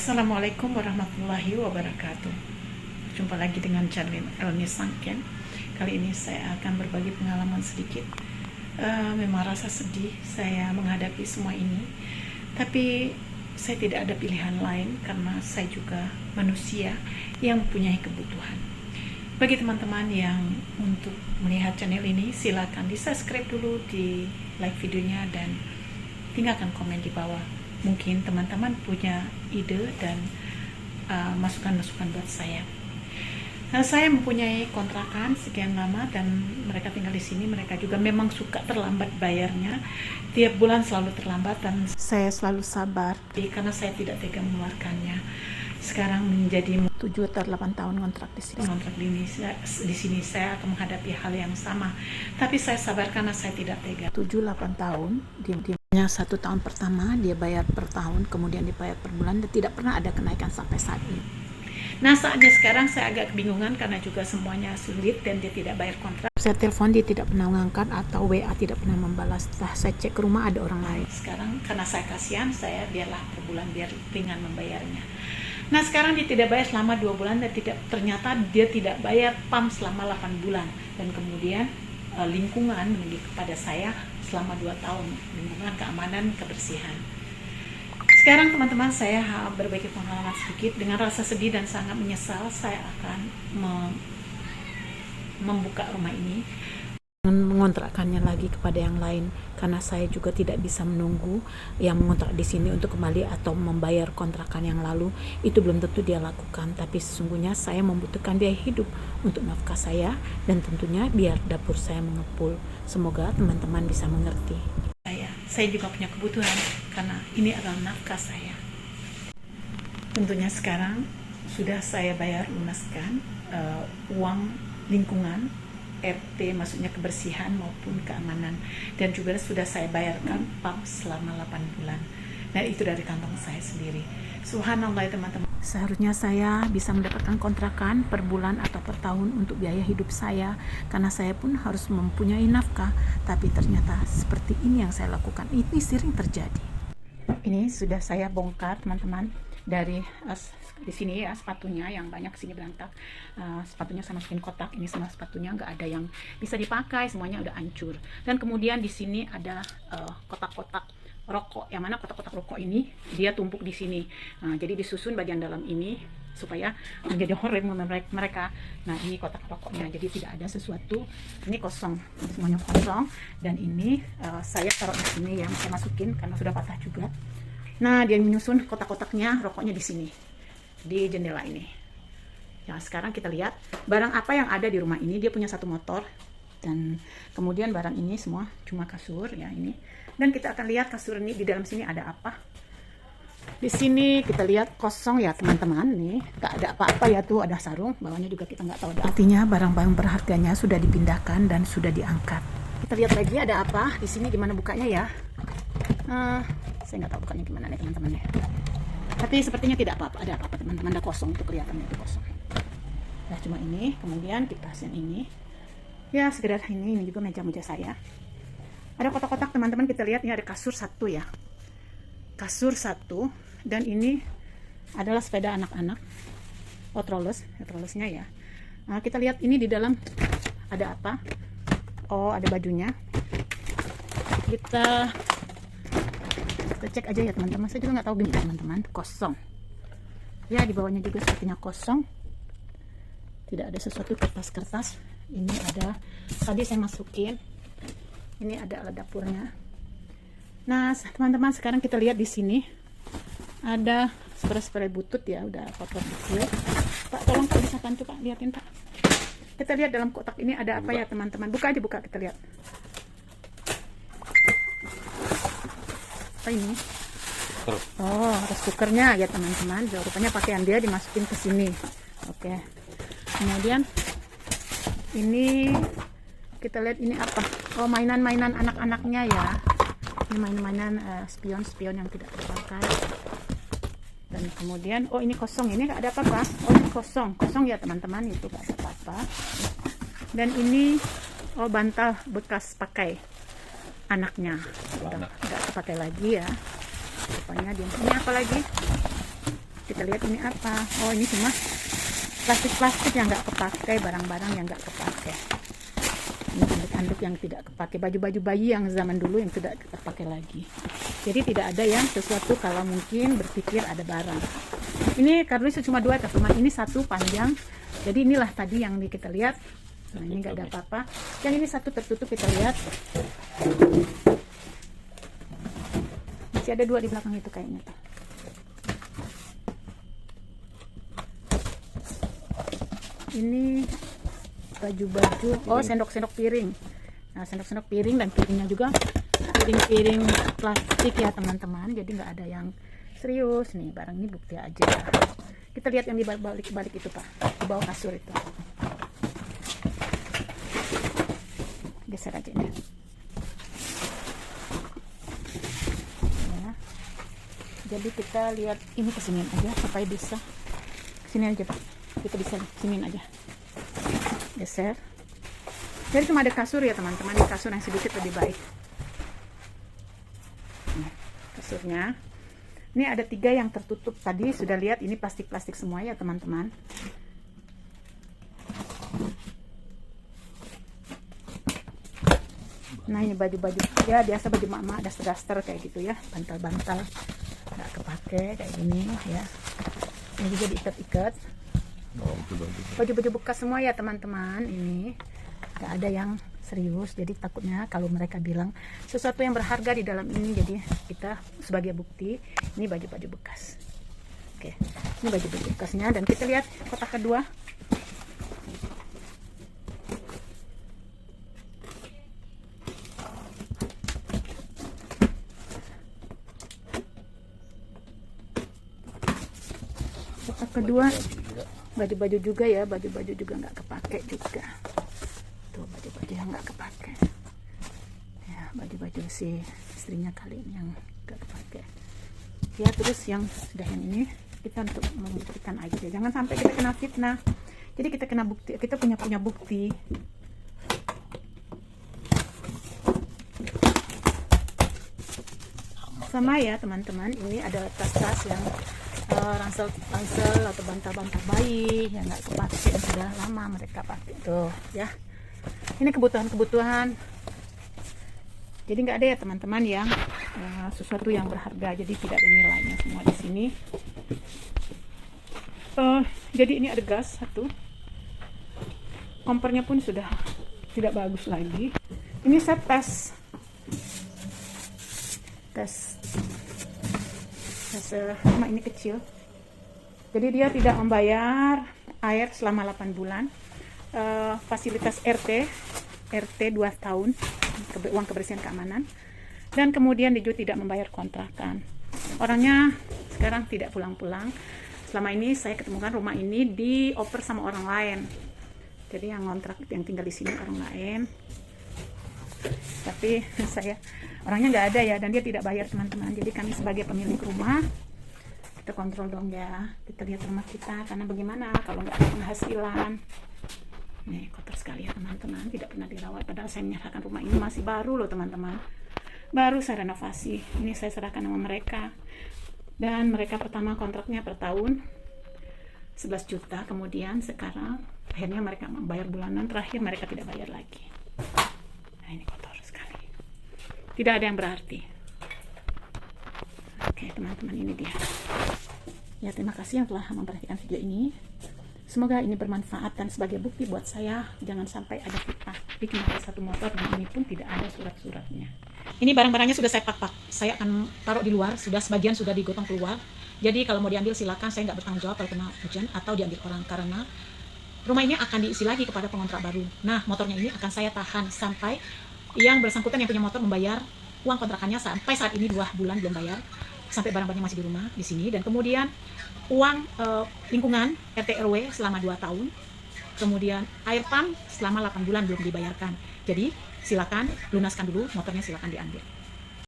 Assalamualaikum warahmatullahi wabarakatuh. Jumpa lagi dengan channel Elni Sangken. Kali ini saya akan berbagi pengalaman sedikit. Memang rasa sedih saya menghadapi semua ini, tapi saya tidak ada pilihan lain karena saya juga manusia yang mempunyai kebutuhan. Bagi teman-teman yang untuk melihat channel ini, silakan di subscribe dulu, di like videonya, dan tinggalkan komen di bawah. Mungkin teman-teman punya ide dan masukan-masukan buat saya. Saya mempunyai kontrakan sekian lama dan mereka tinggal di sini. Mereka juga memang suka terlambat bayarnya. Tiap bulan selalu terlambat dan saya selalu sabar karena saya tidak tega mengeluarkannya. Sekarang menjadi 7 atau 8 tahun kontrak di sini. Di sini saya akan menghadapi hal yang sama. Tapi saya sabar karena saya tidak tega. 7-8 tahun dia 1 tahun pertama dia bayar per tahun, kemudian dibayar per bulan, dan tidak pernah ada kenaikan sampai saat ini. Nah, saatnya sekarang saya agak kebingungan karena juga semuanya sulit dan dia tidak bayar kontrak. Saya telepon, dia tidak pernah mengangkat, atau WA tidak pernah membalas. Setelah saya cek ke rumah, ada orang lain. Sekarang karena saya kasihan, saya biarlah per bulan biar ringan membayarnya. Nah, sekarang dia tidak bayar selama 2 bulan dan ternyata dia tidak bayar PAM selama 8 bulan. Dan kemudian lingkungan menagih kepada saya selama 2 tahun, lingkungan keamanan kebersihan. Sekarang teman-teman, saya berbagi pengalaman sedikit. Dengan rasa sedih dan sangat menyesal, saya akan membuka rumah ini, mengontrakkannya lagi kepada yang lain, karena saya juga tidak bisa menunggu yang mengontrak di sini untuk kembali atau membayar kontrakan yang lalu. Itu belum tentu dia lakukan, tapi sesungguhnya saya membutuhkan biaya hidup untuk nafkah saya dan tentunya biar dapur saya mengepul. Semoga teman-teman bisa mengerti. Saya juga punya kebutuhan karena ini adalah nafkah saya. Tentunya sekarang sudah saya bayar lunaskan uang lingkungan RT, maksudnya kebersihan maupun keamanan, dan juga sudah saya bayarkan PAM selama 8 bulan, dan itu dari kantong saya sendiri. Subhanallah ya teman-teman, seharusnya saya bisa mendapatkan kontrakan per bulan atau per tahun untuk biaya hidup saya, karena saya pun harus mempunyai nafkah, tapi ternyata seperti ini yang saya lakukan. Ini sering terjadi. Ini sudah saya bongkar teman-teman, dari di sini ya sepatunya yang banyak sini berantak. Sepatunya saya masukin kotak, ini semua sepatunya nggak ada yang bisa dipakai, semuanya udah hancur. Dan kemudian di sini ada kotak-kotak rokok, yang mana kotak-kotak rokok ini dia tumpuk di sini. Jadi disusun bagian dalam ini supaya menjadi horror mereka. Nah, ini kotak rokoknya, jadi tidak ada sesuatu. Ini kosong, semuanya kosong. Dan ini saya taruh di sini, yang saya masukin karena sudah patah juga. Nah, dia menyusun kotak-kotaknya, rokoknya di sini, di jendela ini. Nah, sekarang kita lihat barang apa yang ada di rumah ini. Dia punya 1 motor, dan kemudian barang ini semua cuma kasur ya ini. Dan kita akan lihat kasur ini di dalam sini ada apa. Di sini kita lihat kosong ya teman-teman, nih nggak ada apa-apa ya, tuh ada sarung, bawahnya juga kita nggak tahu ada. Artinya barang-barang berharganya sudah dipindahkan dan sudah diangkat. Kita lihat lagi ada apa di sini, gimana bukanya ya. Saya nggak tahu bukanya gimana nih teman-teman ya. Tapi sepertinya tidak apa-apa, ada apa-apa teman-teman, ada kosong, itu kelihatannya itu kosong. Nah, cuma ini, kemudian kipas yang ini. Ya, sekedar ini juga meja-meja saya. Ada kotak-kotak teman-teman, kita lihat ini ada kasur 1 ya. Kasur 1, dan ini adalah sepeda anak-anak. Trollesnya ya. Nah, kita lihat ini di dalam ada apa? Oh, ada bajunya. Kita cek aja ya teman-teman. Saya juga nggak tahu gimana teman-teman. Kosong. Ya, di bawahnya juga sepertinya kosong. Tidak ada sesuatu, kertas-kertas. Ini ada, tadi saya masukin. Ini ada alat dapurnya. Nah, teman-teman, sekarang kita lihat di sini ada spray butut ya, udah kotor kecil. Pak, tolong Pak, bisa bantu Pak, lihatin Pak. Kita lihat dalam kotak ini ada apa ya teman-teman. Buka aja, buka, kita lihat. Apa ini? Oh, rice cookernya ya teman-teman. Rupanya pakaian dia dimasukin ke sini. Oke. Kemudian ini kita lihat ini apa? Oh, mainan-mainan anak-anaknya ya. Ini mainan-mainan spion-spion yang tidak terpakai. Dan kemudian, oh ini kosong, ini nggak ada apa-apa. Oh, ini kosong ya teman-teman, itu nggak ada apa-apa. Dan ini bantal bekas pakai anaknya, udah nggak terpakai lagi ya. Rupanya dia ini apa lagi? kita lihat ini apa. Oh, ini cuma plastik-plastik yang nggak kepakai, barang-barang yang nggak kepakai. Ini anduk-anduk yang tidak kepakai, baju-baju bayi yang zaman dulu yang tidak terpakai lagi. Jadi tidak ada yang sesuatu kalau mungkin berpikir ada barang. Ini kardusnya cuma 2 teman, ini 1 panjang. Jadi inilah tadi yang kita lihat. Nah, ini nggak ada apa-apa. Yang ini 1 tertutup, kita lihat. Masih ada 2 di belakang itu kayaknya tuh. Ini baju-baju, oh sendok-sendok piring. Nah, sendok-sendok piring dan piringnya juga piring-piring plastik ya teman-teman. Jadi nggak ada yang serius nih, barang ini bukti aja. Kita lihat yang di balik itu Pak, di bawah kasur itu. Geser aja ini. Ya. Jadi kita lihat ini kesini aja supaya bisa. Kesini aja Pak. Kita bisa sinin aja, geser. Jadi cuma ada kasur ya teman-teman, ini kasur yang sedikit lebih baik. Nah, kasurnya ini ada 3 yang tertutup, tadi sudah lihat ini plastik-plastik semua ya teman-teman. Nah, ini baju-baju ya biasa, baju mama, daster-daster kayak gitu ya, bantal-bantal nggak kepake kayak gini ya. Ini juga diikat-ikat. Baju-baju bekas semua ya teman-teman. Ini nggak ada yang serius, jadi takutnya kalau mereka bilang sesuatu yang berharga di dalam ini, jadi kita sebagai bukti ini baju-baju bekas. Oke, ini baju-baju bekasnya, dan kita lihat kotak kedua. Kotak kedua baju-baju juga ya, baju-baju juga nggak kepake juga. Tuh baju-baju yang nggak kepake ya, baju-baju si istrinya kali ini yang nggak kepake ya. Terus yang sudah yang ini kita untuk membuktikan aja, jangan sampai kita kena fitnah. Jadi kita kena bukti, kita punya bukti. Sama ya teman-teman, ini ada tas-tas yang ransel atau bantal-bantal bayi yang nggak kepake, sudah lama mereka pakai tuh ya. Ini kebutuhan-kebutuhan, jadi nggak ada ya teman-teman yang sesuatu yang berharga, jadi tidak ada nilainya semua di sini. Jadi ini ada gas 1, kompornya pun sudah tidak bagus lagi. Ini saya tes rumah ini kecil, jadi dia tidak membayar air selama 8 bulan, fasilitas RT 2 tahun, uang kebersihan keamanan, dan kemudian dia juga tidak membayar kontrakan. Orangnya sekarang tidak pulang-pulang. Selama ini saya ketemukan rumah ini dioper sama orang lain, jadi yang kontrak, yang tinggal di sini orang lain, tapi saya orangnya nggak ada ya, dan dia tidak bayar teman-teman. Jadi kami sebagai pemilik rumah, kita kontrol dong ya, kita lihat rumah kita, karena bagaimana kalau nggak ada penghasilan. Nih kotor sekali ya teman-teman, tidak pernah dirawat, padahal saya menyerahkan rumah ini masih baru loh teman-teman, baru saya renovasi. Ini saya serahkan sama mereka, dan mereka pertama kontraknya per tahun 11 juta, kemudian sekarang akhirnya mereka membayar bulanan, terakhir mereka tidak bayar lagi. Nah ini kotor sekali, tidak ada yang berarti. Oke teman-teman, ini dia ya. Terima kasih yang telah memperhatikan video ini, semoga ini bermanfaat dan sebagai bukti buat saya jangan sampai ada fitnah bikin ada satu motor dan ini pun tidak ada surat-suratnya. Ini barang-barangnya sudah saya pak-pak, saya akan taruh di luar, sudah sebagian sudah digotong keluar. Jadi kalau mau diambil silakan, saya nggak bertanggung jawab kalau kena hujan atau diambil orang, karena rumah ini akan diisi lagi kepada pengontrak baru. Nah motornya ini akan saya tahan sampai yang bersangkutan yang punya motor membayar uang kontrakannya. Sampai saat ini 2 bulan belum bayar, sampai barang-barangnya masih di rumah di sini. Dan kemudian uang lingkungan RT RW selama 2 tahun, kemudian air pump selama 8 bulan belum dibayarkan. Jadi silakan lunaskan dulu motornya, silakan diambil.